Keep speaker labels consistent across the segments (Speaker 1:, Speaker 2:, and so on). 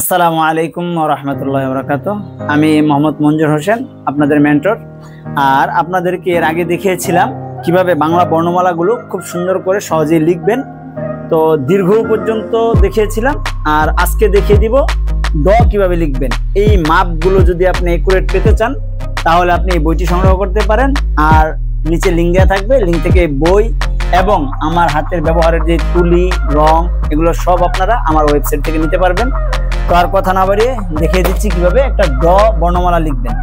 Speaker 1: আসসালামু আলাইকুম ওয়া রাহমাতুল্লাহি ওয়া বারাকাতুহু। আমি মোহাম্মদ মঞ্জুর হোসেন, আপনাদের মেন্টর। আর আপনাদেরকে এর আগে দেখিয়েছিলাম কিভাবে বাংলা বর্ণমালাগুলো খুব সুন্দর করে সহজেই লিখবেন। তো দীর্ঘ পর্যন্ত দেখিয়েছিলাম, আর আজকে দেখিয়ে দিব ড কিভাবে লিখবেন। এই মাপগুলো যদি আপনি একুরেট পেতে চান তাহলে আপনি এই বইটি সংগ্রহ করতে পারেন। আর নিচে লিঙ্ক দেওয়া থাকবে, লিঙ্ক থেকে বই এবং আমার হাতের ব্যবহারের যে তুলি, রং, এগুলো সব আপনারা আমার ওয়েবসাইট থেকে নিতে পারবেন। তো আর কথা না বাড়িয়ে দেখিয়ে দিচ্ছি কিভাবে একটা ড বর্ণমালা লিখবেন।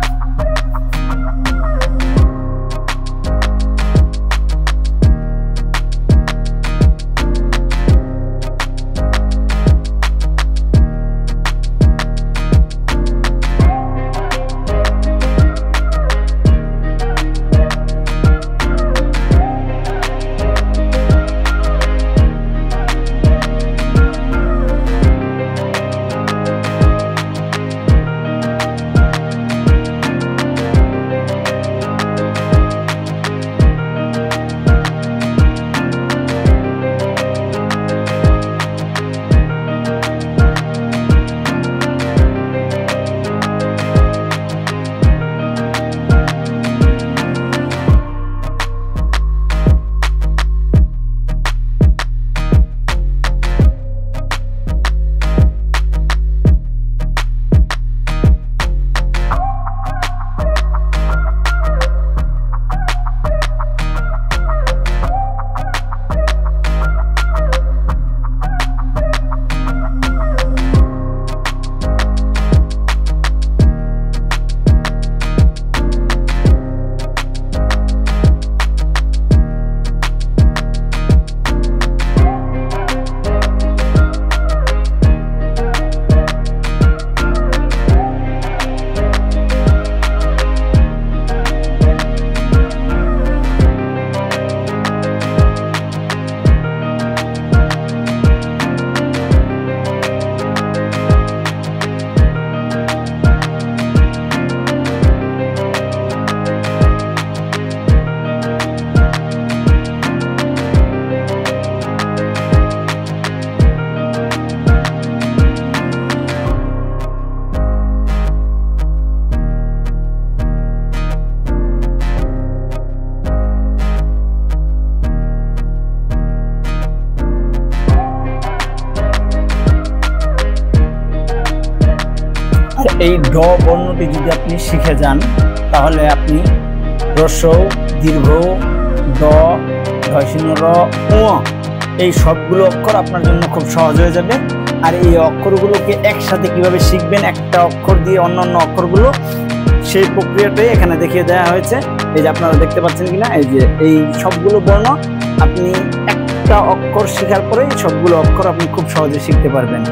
Speaker 1: এই ড বর্ণটি যদি আপনি শিখে যান তাহলে আপনি হ্রস্ব, দীর্ঘ, ড, ঢয়শূন্য র, উ এই সবগুলো অক্ষর আপনার জন্য খুব সহজ হয়ে যাবে। আর এই অক্ষরগুলোকে একসাথে কিভাবে শিখবেন, একটা অক্ষর দিয়ে অন্যান্য অক্ষরগুলো, সেই প্রক্রিয়াটাই এখানে দেখিয়ে দেওয়া হয়েছে। এই যে আপনারা দেখতে পাচ্ছেন কিনা, এই যে এই সবগুলো বর্ণ আপনি একটা অক্ষর শেখার পরে সবগুলো অক্ষর আপনি খুব সহজে শিখতে পারবেন।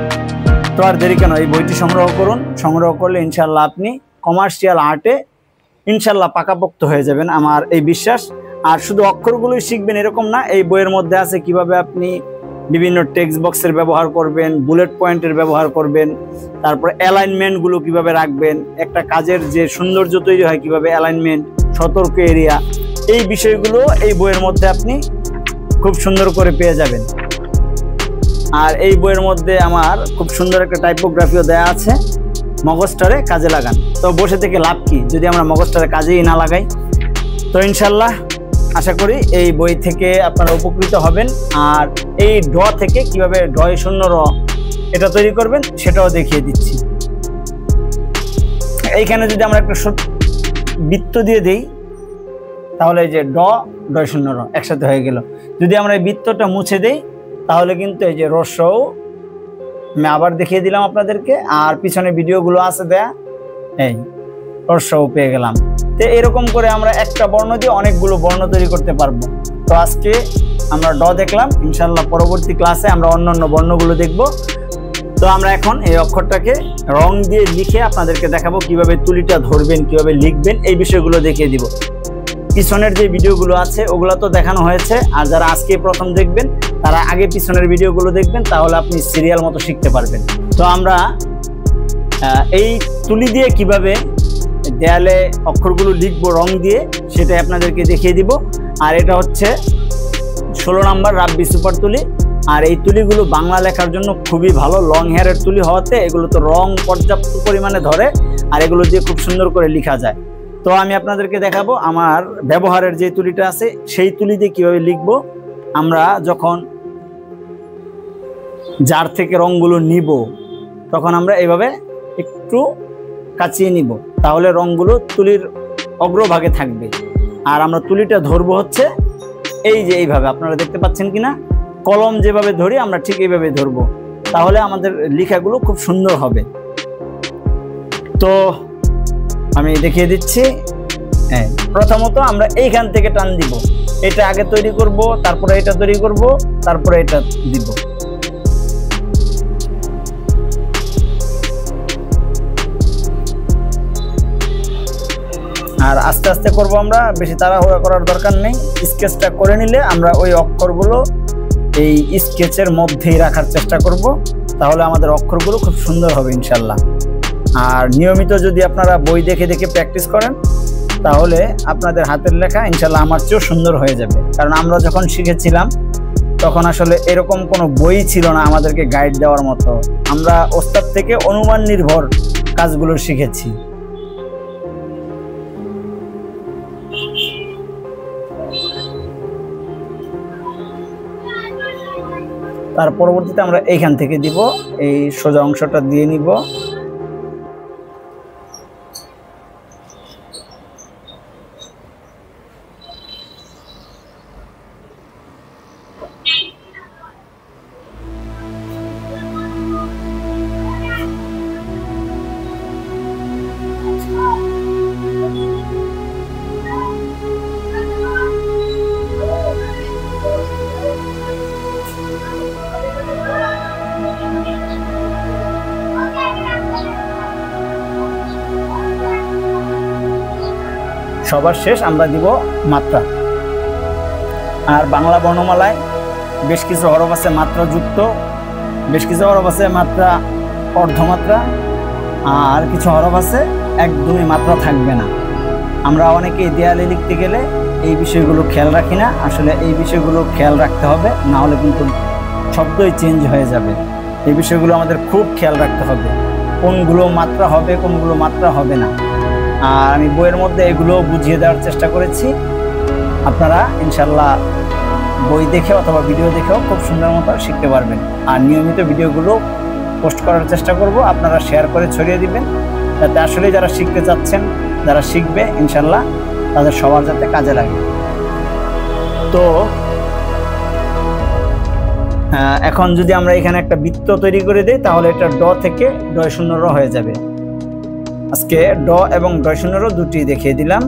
Speaker 1: তো আর দেরি কেন, এই বইটি সংগ্রহ করুন। সংগ্রহ করলে ইনশাল্লাহ আপনি কমার্শিয়াল আর্টে ইনশাল্লাহ পাকাপোক্ত হয়ে যাবেন, আমার এই বিশ্বাস। আর শুধু অক্ষরগুলোই শিখবেন এরকম না, এই বইয়ের মধ্যে আছে কিভাবে আপনি বিভিন্ন টেক্সট বক্সের ব্যবহার করবেন, বুলেট পয়েন্টের ব্যবহার করবেন, তারপর অ্যালাইনমেন্টগুলো কিভাবে রাখবেন, একটা কাজের যে সৌন্দর্য তৈরি হয় কিভাবে, অ্যালাইনমেন্ট, সতর্ক এরিয়া, এই বিষয়গুলো এই বইয়ের মধ্যে আপনি খুব সুন্দর করে পেয়ে যাবেন। আর এই বইয়ের মধ্যে আমার খুব সুন্দর একটা টাইপোগ্রাফিও দেওয়া আছে, মগজটারে কাজে লাগান। তো বসে থেকে লাভ কি যদি আমরা মগজটারে কাজেই না লাগাই। তো ইনশাল্লাহ আশা করি এই বই থেকে আপনারা উপকৃত হবেন। আর এই ড থেকে কিভাবে ঢয়শূন্য র এটা তৈরি করবেন সেটাও দেখিয়ে দিচ্ছি। এইখানে যদি আমরা একটা বৃত্ত দিয়ে দেই তাহলে এই যে ড, ঢয়শূন্য র একসাথে হয়ে গেল। যদি আমরা এই বৃত্তটা মুছে দেই তাহলে কিন্তু এই যে হ্রস্ব, আমি আবার দেখিয়ে দিলাম আপনাদেরকে, আর পিছনে ভিডিওগুলো আছে দেয়া, এই হ্রস্ব পেয়ে গেলাম। তো এরকম করে আমরা একটা বর্ণ দিয়ে অনেকগুলো বর্ণ তৈরি করতে পারবো। তো আজকে আমরা ড দেখলাম, ইনশাল্লাহ পরবর্তী ক্লাসে আমরা অন্যান্য বর্ণগুলো দেখব। তো আমরা এখন এই অক্ষরটাকে রং দিয়ে লিখে আপনাদেরকে দেখাবো কিভাবে তুলিটা ধরবেন, কিভাবে লিখবেন, এই বিষয়গুলো দেখিয়ে দিব। পিছনের যে ভিডিওগুলো আছে ওগুলো তো দেখানো হয়েছে, আর যারা আজকে প্রথম দেখবেন তারা আগে পিছনের ভিডিওগুলো দেখবেন, তাহলে আপনি সিরিয়াল মতো শিখতে পারবেন। তো আমরা এই তুলি দিয়ে কিভাবে দেয়ালে অক্ষরগুলো লিখবো রং দিয়ে সেটাই আপনাদেরকে দেখিয়ে দিব। আর এটা হচ্ছে 16 নাম্বার রাব্বি সুপার তুলি। আর এই তুলিগুলো বাংলা লেখার জন্য খুবই ভালো, লং হেয়ারের তুলি হওয়াতে এগুলো তো রং পর্যাপ্ত পরিমাণে ধরে, আর এগুলো দিয়ে খুব সুন্দর করে লেখা যায়। তো আমি আপনাদেরকে দেখাবো আমার ব্যবহারের যে তুলিটা আছে সেই তুলি দিয়ে কীভাবে লিখবো। আমরা যখন জার থেকে রঙগুলো নিব তখন আমরা এইভাবে একটু কাচিয়ে নিব, তাহলে রঙগুলো তুলির অগ্রভাগে থাকবে। আর আমরা তুলিটা ধরবো হচ্ছে এই যে এইভাবে, আপনারা দেখতে পাচ্ছেন কিনা, কলম যেভাবে ধরি আমরা ঠিক এইভাবে ধরবো, তাহলে আমাদের লেখাগুলো খুব সুন্দর হবে। তো আমি দেখিয়ে দিচ্ছি। হ্যাঁ, প্রথমত আমরা এইখান থেকে টান দিব, এটা আগে তৈরি করব, তারপরে এটা তৈরি করব, তারপরে এটা দিব। আর আস্তে আস্তে করব আমরা, বেশি তাড়াহুড়া করার দরকার নেই। স্কেচটা করে নিলে আমরা ওই অক্ষরগুলো এই স্কেচের মধ্যেই রাখার চেষ্টা করব, তাহলে আমাদের অক্ষরগুলো খুব সুন্দর হবে ইনশাল্লাহ। আর নিয়মিত যদি আপনারা বই দেখে দেখে প্র্যাকটিস করেন তাহলে আপনাদের হাতের লেখা ইনশাল্লাহ আমার চেয়েও সুন্দর হয়ে যাবে। কারণ আমরা যখন শিখেছিলাম তখন আসলে এরকম কোনো বই ছিল না আমাদেরকে গাইড দেওয়ার মতো, আমরা ওস্তাদ থেকে অনুমান নির্ভর কাজগুলো শিখেছি। তার পরবর্তীতে আমরা এইখান থেকে দিব, এই সোজা অংশটা দিয়ে নিব। সবার শেষ আমরা দিব মাত্রা। আর বাংলা বর্ণমালায় বেশ কিছু হরফ আছে মাত্রা যুক্ত, বেশ কিছু হরফ আছে মাত্রা অর্ধমাত্রা, আর কিছু হরফ আছে একদমই মাত্রা থাকবে না। আমরা অনেকেই দেয়ালে লিখতে গেলে এই বিষয়গুলো খেয়াল রাখি না, আসলে এই বিষয়গুলো খেয়াল রাখতে হবে, না হলে কিন্তু শব্দই চেঞ্জ হয়ে যাবে। এই বিষয়গুলো আমাদের খুব খেয়াল রাখতে হবে, কোনগুলো মাত্রা হবে কোনগুলো মাত্রা হবে না। আর আমি বইয়ের মধ্যে এগুলো বুঝিয়ে দেওয়ার চেষ্টা করেছি, আপনারা ইনশাল্লাহ বই দেখে অথবা ভিডিও দেখেও খুব সুন্দর মতো শিখতে পারবেন। আর নিয়মিত ভিডিওগুলো পোস্ট করার চেষ্টা করব, আপনারা শেয়ার করে ছড়িয়ে দিবেন, যাতে আসলে যারা শিখতে চাচ্ছেন, যারা শিখবে ইনশাল্লাহ তাদের সবার যাতে কাজে লাগে। তো এখন যদি আমরা এখানে একটা বৃত্ত তৈরি করে দিই তাহলে এটা ড থেকে ড0 র হয়ে যাবে। আজকে ড এবং ড0 র দুটি দেখিয়ে দিলাম।